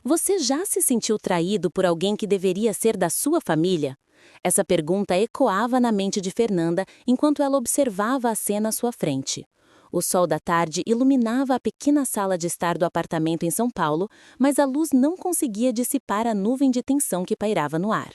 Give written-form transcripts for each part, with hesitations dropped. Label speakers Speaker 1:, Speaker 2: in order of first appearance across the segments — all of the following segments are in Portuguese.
Speaker 1: Você já se sentiu traído por alguém que deveria ser da sua família? Essa pergunta ecoava na mente de Fernanda enquanto ela observava a cena à sua frente. O sol da tarde iluminava a pequena sala de estar do apartamento em São Paulo, mas a luz não conseguia dissipar a nuvem de tensão que pairava no ar.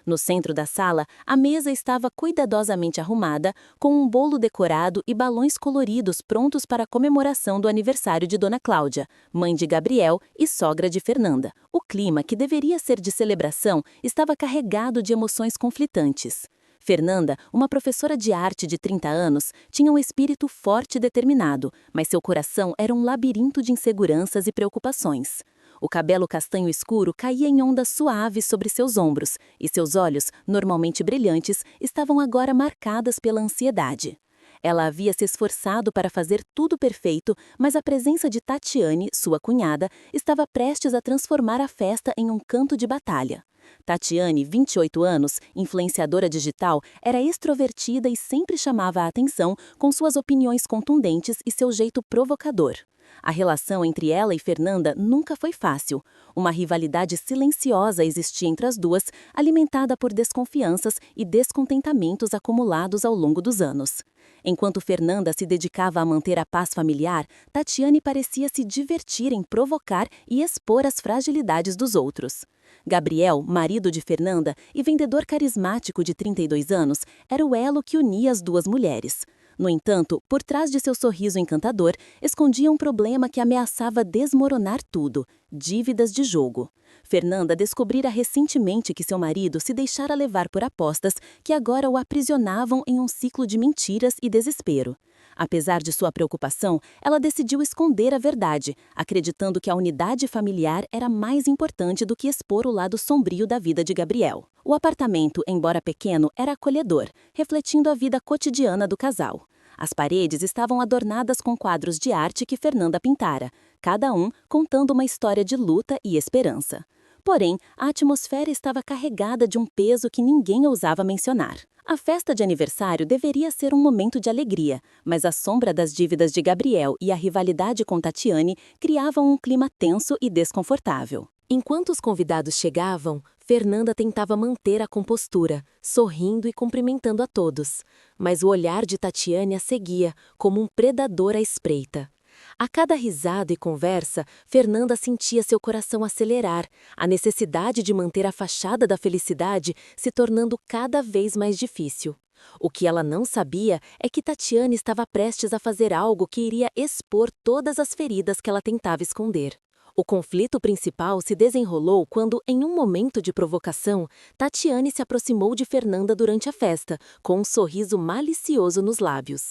Speaker 1: No centro da sala, a mesa estava cuidadosamente arrumada, com um bolo decorado e balões coloridos prontos para a comemoração do aniversário de Dona Cláudia, mãe de Gabriel e sogra de Fernanda. O clima, que deveria ser de celebração, estava carregado de emoções conflitantes. Fernanda, uma professora de arte de 30 anos, tinha um espírito forte e determinado, mas seu coração era um labirinto de inseguranças e preocupações. O cabelo castanho escuro caía em ondas suaves sobre seus ombros, e seus olhos, normalmente brilhantes, estavam agora marcadas pela ansiedade. Ela havia se esforçado para fazer tudo perfeito, mas a presença de Tatiane, sua cunhada, estava prestes a transformar a festa em um campo de batalha. Tatiane, 28 anos, influenciadora digital, era extrovertida e sempre chamava a atenção com suas opiniões contundentes e seu jeito provocador. A relação entre ela e Fernanda nunca foi fácil. Uma rivalidade silenciosa existia entre as duas, alimentada por desconfianças e descontentamentos acumulados ao longo dos anos. Enquanto Fernanda se dedicava a manter a paz familiar, Tatiane parecia se divertir em provocar e expor as fragilidades dos outros. Gabriel, marido de Fernanda e vendedor carismático de 32 anos, era o elo que unia as duas mulheres. No entanto, por trás de seu sorriso encantador, escondia um problema que ameaçava desmoronar tudo: dívidas de jogo. Fernanda descobrira recentemente que seu marido se deixara levar por apostas que agora o aprisionavam em um ciclo de mentiras e desespero. Apesar de sua preocupação, ela decidiu esconder a verdade, acreditando que a unidade familiar era mais importante do que expor o lado sombrio da vida de Gabriel. O apartamento, embora pequeno, era acolhedor, refletindo a vida cotidiana do casal. As paredes estavam adornadas com quadros de arte que Fernanda pintara, cada um contando uma história de luta e esperança. Porém, a atmosfera estava carregada de um peso que ninguém ousava mencionar. A festa de aniversário deveria ser um momento de alegria, mas a sombra das dívidas de Gabriel e a rivalidade com Tatiane criavam um clima tenso e desconfortável. Enquanto os convidados chegavam, Fernanda tentava manter a compostura, sorrindo e cumprimentando a todos. Mas o olhar de Tatiane a seguia, como um predador à espreita. A cada risada e conversa, Fernanda sentia seu coração acelerar, a necessidade de manter a fachada da felicidade se tornando cada vez mais difícil. O que ela não sabia é que Tatiane estava prestes a fazer algo que iria expor todas as feridas que ela tentava esconder. O conflito principal se desenrolou quando, em um momento de provocação, Tatiane se aproximou de Fernanda durante a festa, com um sorriso malicioso nos lábios.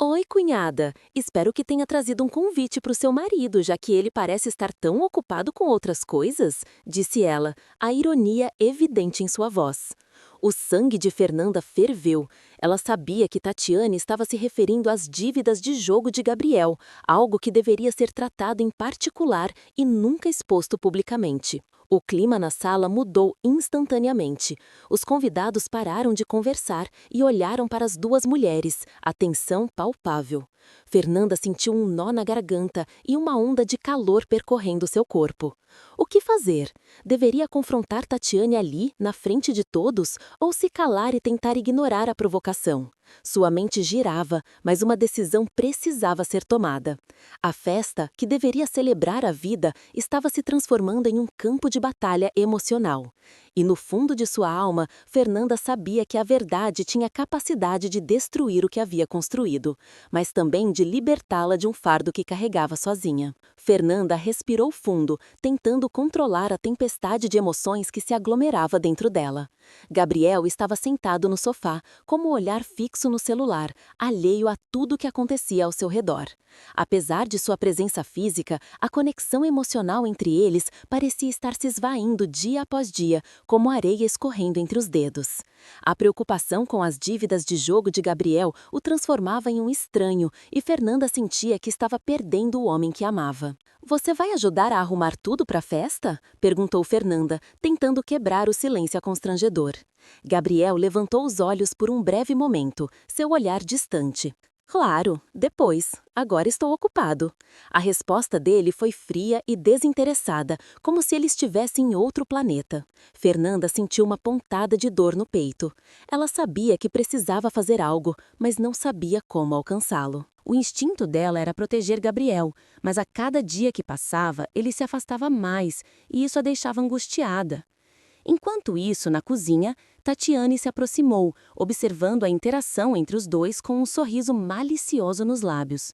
Speaker 1: Oi, cunhada. Espero que tenha trazido um convite para o seu marido, já que ele parece estar tão ocupado com outras coisas, disse ela, a ironia evidente em sua voz. O sangue de Fernanda ferveu. Ela sabia que Tatiane estava se referindo às dívidas de jogo de Gabriel, algo que deveria ser tratado em particular e nunca exposto publicamente. O clima na sala mudou instantaneamente. Os convidados pararam de conversar e olharam para as duas mulheres, a tensão palpável. Fernanda sentiu um nó na garganta e uma onda de calor percorrendo seu corpo. O que fazer? Deveria confrontar Tatiane ali, na frente de todos, ou se calar e tentar ignorar a provocação? Sua mente girava, mas uma decisão precisava ser tomada. A festa, que deveria celebrar a vida, estava se transformando em um campo de batalha emocional. E no fundo de sua alma, Fernanda sabia que a verdade tinha capacidade de destruir o que havia construído, mas também de libertá-la de um fardo que carregava sozinha. Fernanda respirou fundo, tentando controlar a tempestade de emoções que se aglomerava dentro dela. Gabriel estava sentado no sofá, com o olhar fixo no celular, alheio a tudo que acontecia ao seu redor. Apesar de sua presença física, a conexão emocional entre eles parecia estar se esvaindo dia após dia, como areia escorrendo entre os dedos. A preocupação com as dívidas de jogo de Gabriel o transformava em um estranho e Fernanda sentia que estava perdendo o homem que amava. Você vai ajudar a arrumar tudo para a festa? Perguntou Fernanda, tentando quebrar o silêncio constrangedor. Gabriel levantou os olhos por um breve momento, seu olhar distante. Claro, depois. Agora estou ocupado. A resposta dele foi fria e desinteressada, como se ele estivesse em outro planeta. Fernanda sentiu uma pontada de dor no peito. Ela sabia que precisava fazer algo, mas não sabia como alcançá-lo. O instinto dela era proteger Gabriel, mas a cada dia que passava, ele se afastava mais, e isso a deixava angustiada. Enquanto isso, na cozinha, Tatiane se aproximou, observando a interação entre os dois com um sorriso malicioso nos lábios.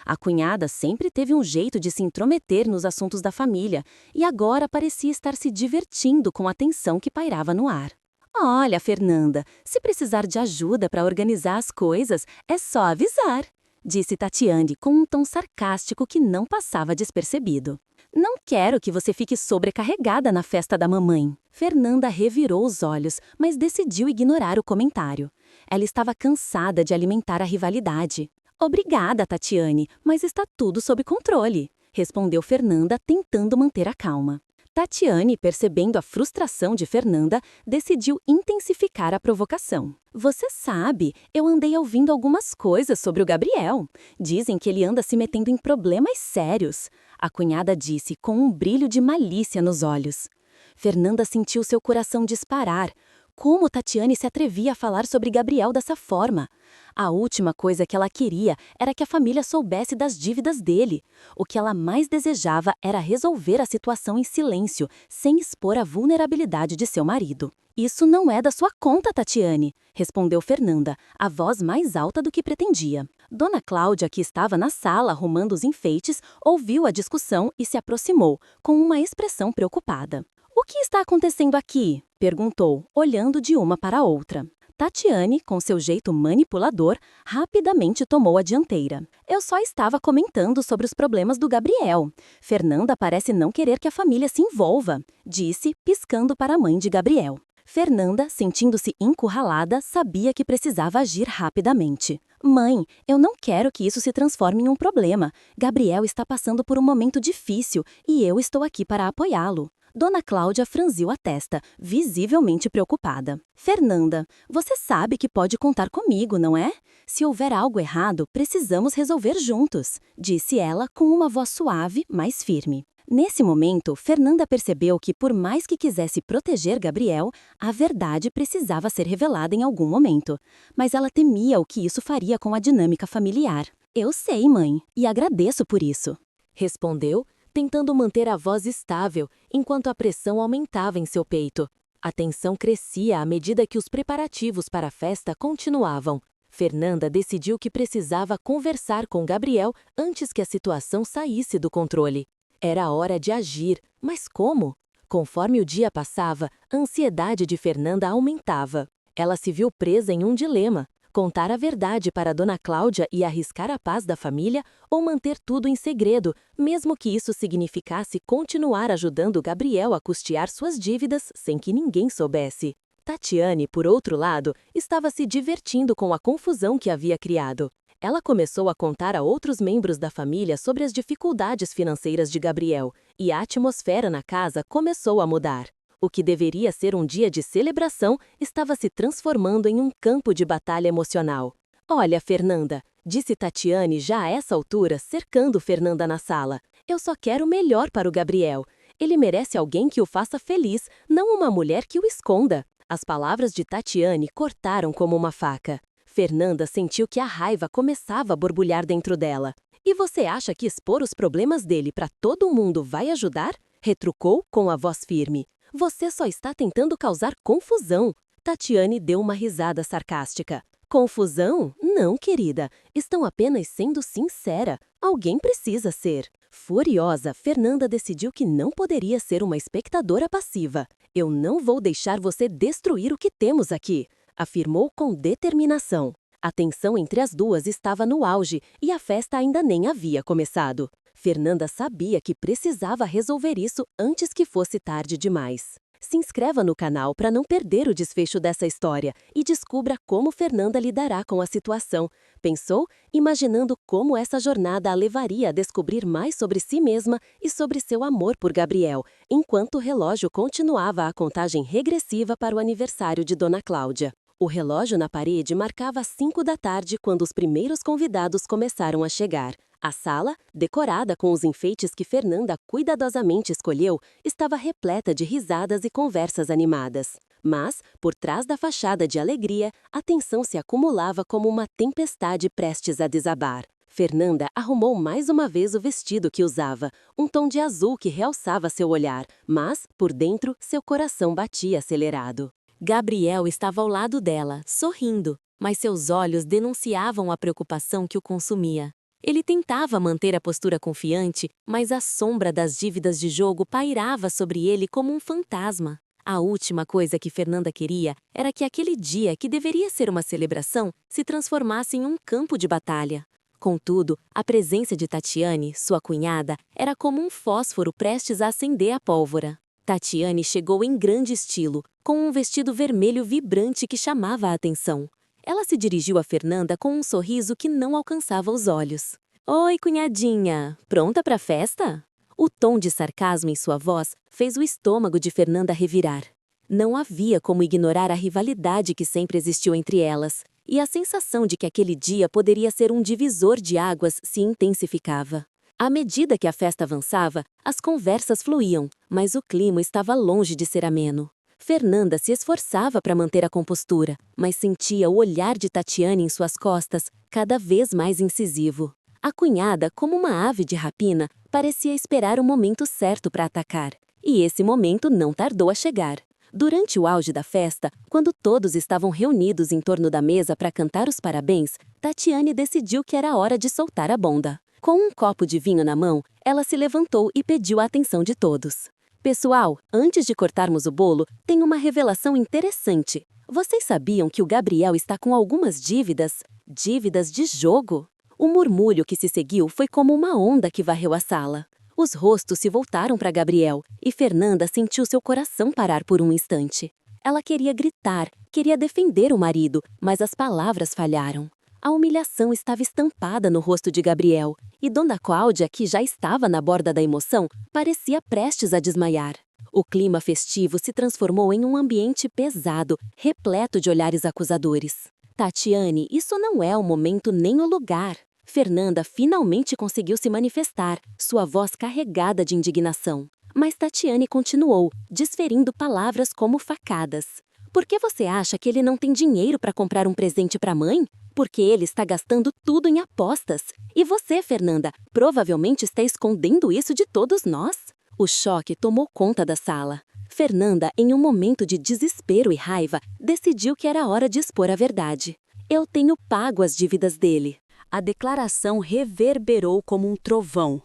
Speaker 1: A cunhada sempre teve um jeito de se intrometer nos assuntos da família e agora parecia estar se divertindo com a tensão que pairava no ar. Olha, Fernanda, se precisar de ajuda para organizar as coisas, é só avisar, disse Tatiane com um tom sarcástico que não passava despercebido. Não quero que você fique sobrecarregada na festa da mamãe. Fernanda revirou os olhos, mas decidiu ignorar o comentário. Ela estava cansada de alimentar a rivalidade. Obrigada, Tatiane, mas está tudo sob controle, respondeu Fernanda, tentando manter a calma. Tatiane, percebendo a frustração de Fernanda, decidiu intensificar a provocação. Você sabe, eu andei ouvindo algumas coisas sobre o Gabriel. Dizem que ele anda se metendo em problemas sérios. A cunhada disse com um brilho de malícia nos olhos. Fernanda sentiu seu coração disparar. Como Tatiane se atrevia a falar sobre Gabriel dessa forma? A última coisa que ela queria era que a família soubesse das dívidas dele. O que ela mais desejava era resolver a situação em silêncio, sem expor a vulnerabilidade de seu marido. Isso não é da sua conta, Tatiane, respondeu Fernanda, a voz mais alta do que pretendia. Dona Cláudia, que estava na sala arrumando os enfeites, ouviu a discussão e se aproximou, com uma expressão preocupada. O que está acontecendo aqui? Perguntou, olhando de uma para a outra. Tatiane, com seu jeito manipulador, rapidamente tomou a dianteira. Eu só estava comentando sobre os problemas do Gabriel. Fernanda parece não querer que a família se envolva, disse, piscando para a mãe de Gabriel. Fernanda, sentindo-se encurralada, sabia que precisava agir rapidamente. Mãe, eu não quero que isso se transforme em um problema. Gabriel está passando por um momento difícil e eu estou aqui para apoiá-lo. Dona Cláudia franziu a testa, visivelmente preocupada. Fernanda, você sabe que pode contar comigo, não é? Se houver algo errado, precisamos resolver juntos, disse ela com uma voz suave, mas firme. Nesse momento, Fernanda percebeu que, por mais que quisesse proteger Gabriel, a verdade precisava ser revelada em algum momento. Mas ela temia o que isso faria com a dinâmica familiar. Eu sei, mãe, e agradeço por isso, respondeu, tentando manter a voz estável, enquanto a pressão aumentava em seu peito. A tensão crescia à medida que os preparativos para a festa continuavam. Fernanda decidiu que precisava conversar com Gabriel antes que a situação saísse do controle. Era hora de agir, mas como? Conforme o dia passava, a ansiedade de Fernanda aumentava. Ela se viu presa em um dilema: contar a verdade para Dona Cláudia e arriscar a paz da família, ou manter tudo em segredo, mesmo que isso significasse continuar ajudando Gabriel a custear suas dívidas sem que ninguém soubesse. Tatiane, por outro lado, estava se divertindo com a confusão que havia criado. Ela começou a contar a outros membros da família sobre as dificuldades financeiras de Gabriel, e a atmosfera na casa começou a mudar. O que deveria ser um dia de celebração estava se transformando em um campo de batalha emocional. Olha, Fernanda, disse Tatiane já a essa altura, cercando Fernanda na sala. Eu só quero o melhor para o Gabriel. Ele merece alguém que o faça feliz, não uma mulher que o esconda. As palavras de Tatiane cortaram como uma faca. Fernanda sentiu que a raiva começava a borbulhar dentro dela. E você acha que expor os problemas dele para todo mundo vai ajudar? Retrucou com a voz firme. Você só está tentando causar confusão. Tatiane deu uma risada sarcástica. Confusão? Não, querida. Estão apenas sendo sincera. Alguém precisa ser. Furiosa, Fernanda decidiu que não poderia ser uma espectadora passiva. Eu não vou deixar você destruir o que temos aqui, afirmou com determinação. A tensão entre as duas estava no auge e a festa ainda nem havia começado. Fernanda sabia que precisava resolver isso antes que fosse tarde demais. Se inscreva no canal para não perder o desfecho dessa história e descubra como Fernanda lidará com a situação. Pensou? Imaginando como essa jornada a levaria a descobrir mais sobre si mesma e sobre seu amor por Gabriel, enquanto o relógio continuava a contagem regressiva para o aniversário de Dona Cláudia.
Speaker 2: O relógio na parede marcava as 5 da tarde quando os primeiros convidados começaram a chegar. A sala, decorada com os enfeites que Fernanda cuidadosamente escolheu, estava repleta de risadas e conversas animadas. Mas, por trás da fachada de alegria, a tensão se acumulava como uma tempestade prestes a desabar. Fernanda arrumou mais uma vez o vestido que usava, um tom de azul que realçava seu olhar, mas, por dentro, seu coração batia acelerado. Gabriel estava ao lado dela, sorrindo, mas seus olhos denunciavam a preocupação que o consumia. Ele tentava manter a postura confiante, mas a sombra das dívidas de jogo pairava sobre ele como um fantasma. A última coisa que Fernanda queria era que aquele dia, que deveria ser uma celebração, se transformasse em um campo de batalha. Contudo, a presença de Tatiane, sua cunhada, era como um fósforo prestes a acender a pólvora. Tatiane chegou em grande estilo, com um vestido vermelho vibrante que chamava a atenção. Ela se dirigiu a Fernanda com um sorriso que não alcançava os olhos. "Oi, cunhadinha, pronta para a festa?" O tom de sarcasmo em sua voz fez o estômago de Fernanda revirar. Não havia como ignorar a rivalidade que sempre existiu entre elas, e a sensação de que aquele dia poderia ser um divisor de águas se intensificava. À medida que a festa avançava, as conversas fluíam, mas o clima estava longe de ser ameno. Fernanda se esforçava para manter a compostura, mas sentia o olhar de Tatiane em suas costas cada vez mais incisivo. A cunhada, como uma ave de rapina, parecia esperar o momento certo para atacar, e esse momento não tardou a chegar. Durante o auge da festa, quando todos estavam reunidos em torno da mesa para cantar os parabéns, Tatiane decidiu que era hora de soltar a bomba. Com um copo de vinho na mão, ela se levantou e pediu a atenção de todos. "Pessoal, antes de cortarmos o bolo, tem uma revelação interessante. Vocês sabiam que o Gabriel está com algumas dívidas? Dívidas de jogo?" O murmúrio que se seguiu foi como uma onda que varreu a sala. Os rostos se voltaram para Gabriel, e Fernanda sentiu seu coração parar por um instante. Ela queria gritar, queria defender o marido, mas as palavras falharam. A humilhação estava estampada no rosto de Gabriel, e Dona Cláudia, que já estava na borda da emoção, parecia prestes a desmaiar. O clima festivo se transformou em um ambiente pesado, repleto de olhares acusadores. "Tatiane, isso não é o momento nem o lugar." Fernanda finalmente conseguiu se manifestar, sua voz carregada de indignação. Mas Tatiane continuou, desferindo palavras como facadas. "Por que você acha que ele não tem dinheiro para comprar um presente para a mãe? Porque ele está gastando tudo em apostas. E você, Fernanda, provavelmente está escondendo isso de todos nós." O choque tomou conta da sala. Fernanda, em um momento de desespero e raiva, decidiu que era hora de expor a verdade. "Eu tenho pago as dívidas dele." A declaração reverberou como um trovão.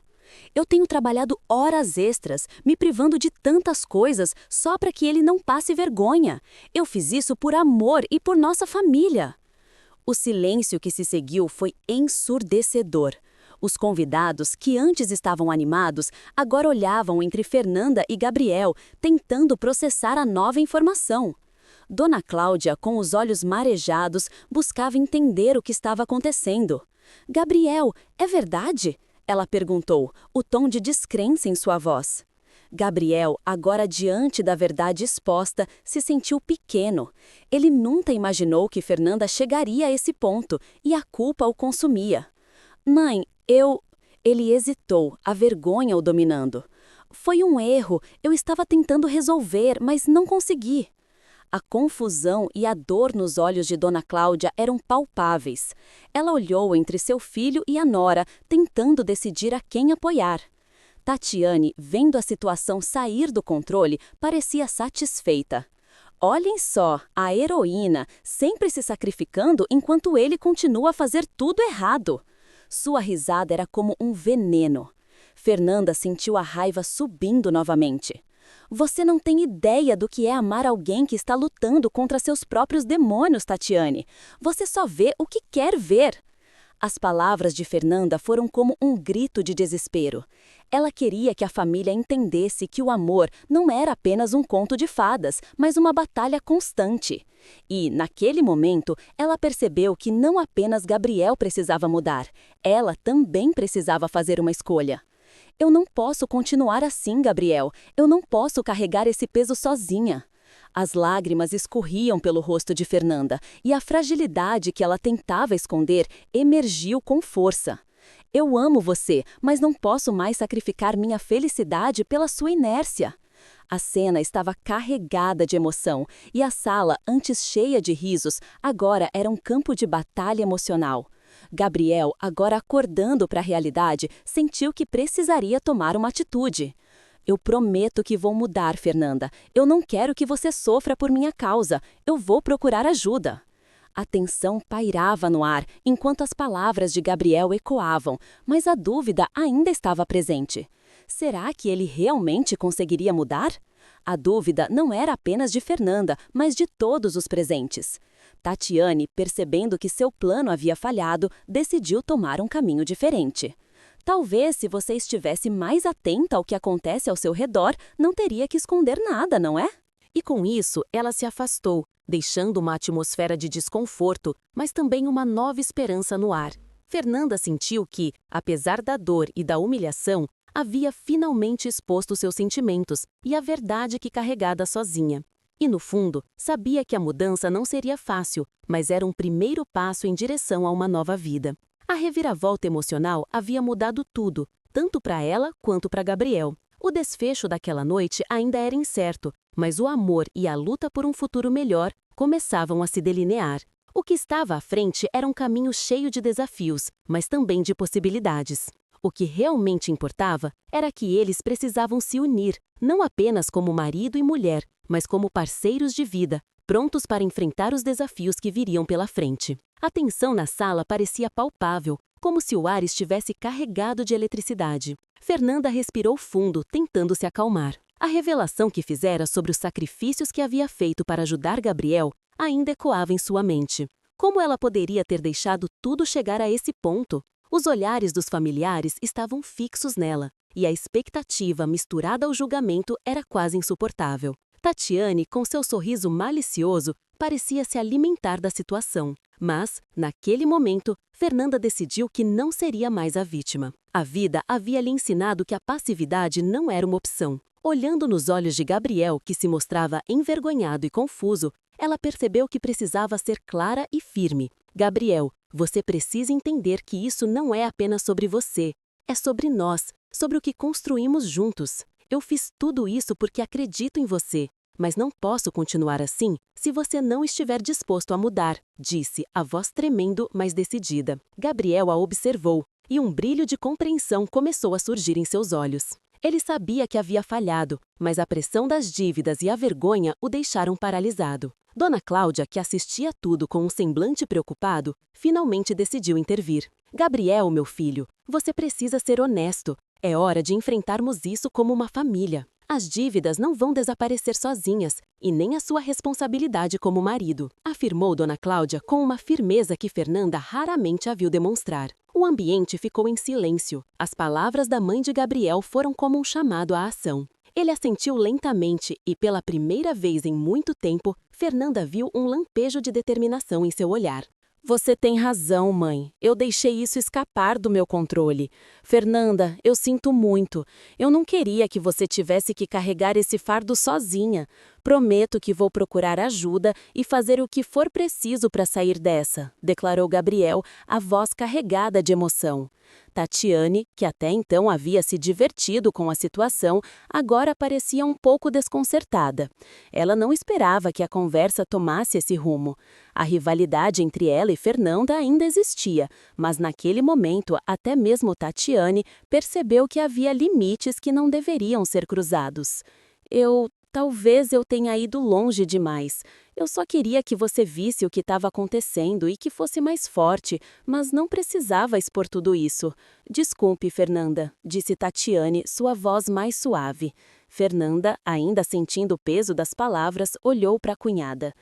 Speaker 2: "Eu tenho trabalhado horas extras, me privando de tantas coisas só para que ele não passe vergonha. Eu fiz isso por amor e por nossa família." O silêncio que se seguiu foi ensurdecedor. Os convidados, que antes estavam animados, agora olhavam entre Fernanda e Gabriel, tentando processar a nova informação. Dona Cláudia, com os olhos marejados, buscava entender o que estava acontecendo. "Gabriel, é verdade?" ela perguntou, o tom de descrença em sua voz. Gabriel, agora diante da verdade exposta, se sentiu pequeno. Ele nunca imaginou que Fernanda chegaria a esse ponto, e a culpa o consumia. "Mãe, Ele hesitou, a vergonha o dominando. "Foi um erro, eu estava tentando resolver, mas não consegui." A confusão e a dor nos olhos de Dona Cláudia eram palpáveis. Ela olhou entre seu filho e a nora, tentando decidir a quem apoiar. Tatiane, vendo a situação sair do controle, parecia satisfeita. "Olhem só, a heroína, sempre se sacrificando enquanto ele continua a fazer tudo errado." Sua risada era como um veneno. Fernanda sentiu a raiva subindo novamente. "Você não tem ideia do que é amar alguém que está lutando contra seus próprios demônios, Tatiane. Você só vê o que quer ver." As palavras de Fernanda foram como um grito de desespero. Ela queria que a família entendesse que o amor não era apenas um conto de fadas, mas uma batalha constante. E, naquele momento, ela percebeu que não apenas Gabriel precisava mudar, ela também precisava fazer uma escolha. "Eu não posso continuar assim, Gabriel. Eu não posso carregar esse peso sozinha."
Speaker 1: As lágrimas escorriam pelo rosto de Fernanda e a fragilidade que ela tentava esconder emergiu com força. Eu amo você, mas não posso mais sacrificar minha felicidade pela sua inércia. A cena estava carregada de emoção e a sala, antes cheia de risos, agora era um campo de batalha emocional. Gabriel, agora acordando para a realidade, sentiu que precisaria tomar uma atitude. Eu prometo que vou mudar, Fernanda. Eu não quero que você sofra por minha causa. Eu vou procurar ajuda. A tensão pairava no ar enquanto as palavras de Gabriel ecoavam, mas a dúvida ainda estava presente. Será que ele realmente conseguiria mudar? A dúvida não era apenas de Fernanda, mas de todos os presentes. Tatiane, percebendo que seu plano havia falhado, decidiu tomar um caminho diferente. Talvez, se você estivesse mais atenta ao que acontece ao seu redor, não teria que esconder nada, não é? E com isso, ela se afastou, deixando uma atmosfera de desconforto, mas também uma nova esperança no ar. Fernanda sentiu que, apesar da dor e da humilhação, havia finalmente exposto seus sentimentos e a verdade que carregava sozinha. E, no fundo, sabia que a mudança não seria fácil, mas era um primeiro passo em direção a uma nova vida. A reviravolta emocional havia mudado tudo, tanto para ela quanto para Gabriel. O desfecho daquela noite ainda era incerto, mas o amor e a luta por um futuro melhor começavam a se delinear. O que estava à frente era um caminho cheio de desafios, mas também de possibilidades. O que realmente importava era que eles precisavam se unir, não apenas como marido e mulher, mas como parceiros de vida, prontos para enfrentar os desafios que viriam pela frente. A tensão na sala parecia palpável, como se o ar estivesse carregado de eletricidade. Fernanda respirou fundo, tentando se acalmar. A revelação que fizera sobre os sacrifícios que havia feito para ajudar Gabriel ainda ecoava em sua mente. Como ela poderia ter deixado tudo chegar a esse ponto? Os olhares dos familiares estavam fixos nela, e a expectativa misturada ao julgamento era quase insuportável. Tatiane, com seu sorriso malicioso, parecia se alimentar da situação. Mas, naquele momento, Fernanda decidiu que não seria mais a vítima. A vida havia lhe ensinado que a passividade não era uma opção. Olhando nos olhos de Gabriel, que se mostrava envergonhado e confuso, ela percebeu que precisava ser clara e firme. Gabriel, você precisa entender que isso não é apenas sobre você. É sobre nós, sobre o que construímos juntos. Eu fiz tudo isso porque acredito em você. Mas não posso continuar assim se você não estiver disposto a mudar, disse, a voz tremendo, mas decidida. Gabriel a observou, e um brilho de compreensão começou a surgir em seus olhos. Ele sabia que havia falhado, mas a pressão das dívidas e a vergonha o deixaram paralisado. Dona Cláudia, que assistia tudo com um semblante preocupado, finalmente decidiu intervir. Gabriel, meu filho, você precisa ser honesto. É hora de enfrentarmos isso como uma família. As dívidas não vão desaparecer sozinhas, e nem a sua responsabilidade como marido, afirmou Dona Cláudia com uma firmeza que Fernanda raramente a viu demonstrar. O ambiente ficou em silêncio. As palavras da mãe de Gabriel foram como um chamado à ação. Ele assentiu lentamente e, pela primeira vez em muito tempo, Fernanda viu um lampejo de determinação em seu olhar. Você tem razão, mãe. Eu deixei isso escapar do meu controle. Fernanda, eu sinto muito. Eu não queria que você tivesse que carregar esse fardo sozinha. Prometo que vou procurar ajuda e fazer o que for preciso para sair dessa, declarou Gabriel, a voz carregada de emoção. Tatiane, que até então havia se divertido com a situação, agora parecia um pouco desconcertada. Ela não esperava que a conversa tomasse esse rumo. A rivalidade entre ela e Fernanda ainda existia, mas naquele momento até mesmo Tatiane percebeu que havia limites que não deveriam ser cruzados. Talvez eu tenha ido longe demais. Eu só queria que você visse o que estava acontecendo e que fosse mais forte, mas não precisava expor tudo isso. Desculpe, Fernanda, disse Tatiane, sua voz mais suave. Fernanda, ainda sentindo o peso das palavras, olhou para a cunhada.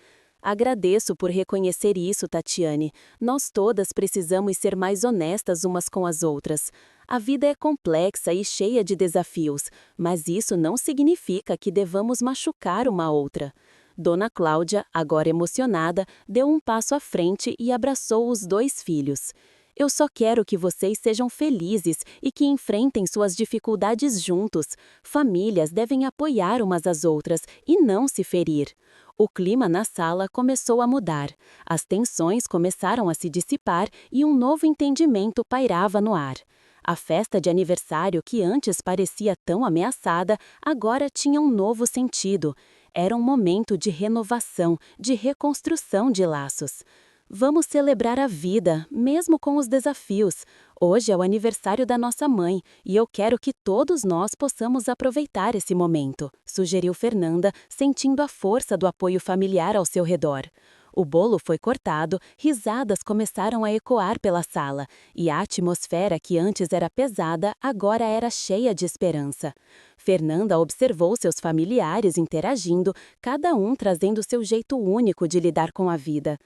Speaker 1: Agradeço por reconhecer isso, Tatiane. Nós todas precisamos ser mais honestas umas com as outras. A vida é complexa e cheia de desafios, mas isso não significa que devamos machucar uma outra. Dona Cláudia, agora emocionada, deu um passo à frente e abraçou os dois filhos. Eu só quero que vocês sejam felizes e que enfrentem suas dificuldades juntos. Famílias devem apoiar umas às outras e não se ferir. O clima na sala começou a mudar. As tensões começaram a se dissipar e um novo entendimento pairava no ar. A festa de aniversário, que antes parecia tão ameaçada, agora tinha um novo sentido. Era um momento de renovação, de reconstrução de laços. Vamos celebrar a vida, mesmo com os desafios. Hoje é o aniversário da nossa mãe e eu quero que todos nós possamos aproveitar esse momento, sugeriu Fernanda, sentindo a força do apoio familiar ao seu redor. O bolo foi cortado, risadas começaram a ecoar pela sala, e a atmosfera que antes era pesada agora era cheia de esperança. Fernanda observou seus familiares interagindo, cada um trazendo seu jeito único de lidar com a vida.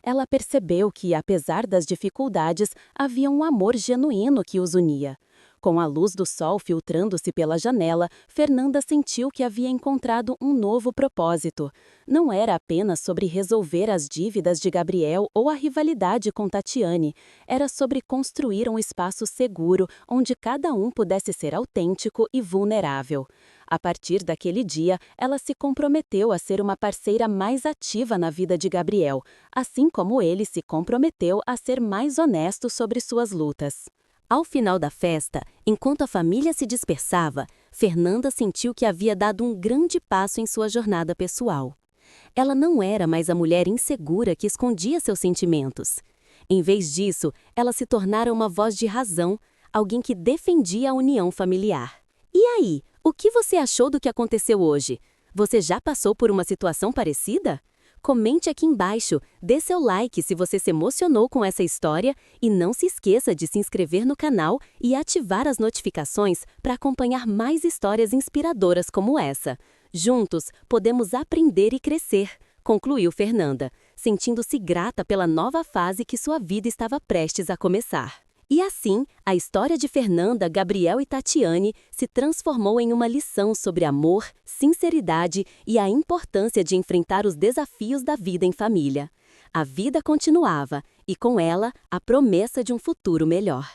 Speaker 1: Ela percebeu que, apesar das dificuldades, havia um amor genuíno que os unia. Com a luz do sol filtrando-se pela janela, Fernanda sentiu que havia encontrado um novo propósito. Não era apenas sobre resolver as dívidas de Gabriel ou a rivalidade com Tatiane. Era sobre construir um espaço seguro onde cada um pudesse ser autêntico e vulnerável. A partir daquele dia, ela se comprometeu a ser uma parceira mais ativa na vida de Gabriel, assim como ele se comprometeu a ser mais honesto sobre suas lutas. Ao final da festa, enquanto a família se dispersava, Fernanda sentiu que havia dado um grande passo em sua jornada pessoal. Ela não era mais a mulher insegura que escondia seus sentimentos. Em vez disso, ela se tornara uma voz de razão, alguém que defendia a união familiar. E aí, o que você achou do que aconteceu hoje? Você já passou por uma situação parecida? Comente aqui embaixo, dê seu like se você se emocionou com essa história e não se esqueça de se inscrever no canal e ativar as notificações para acompanhar mais histórias inspiradoras como essa. Juntos, podemos aprender e crescer, concluiu Fernanda, sentindo-se grata pela nova fase que sua vida estava prestes a começar. E assim, a história de Fernanda, Gabriel e Tatiane se transformou em uma lição sobre amor, sinceridade e a importância de enfrentar os desafios da vida em família. A vida continuava e, com ela, a promessa de um futuro melhor.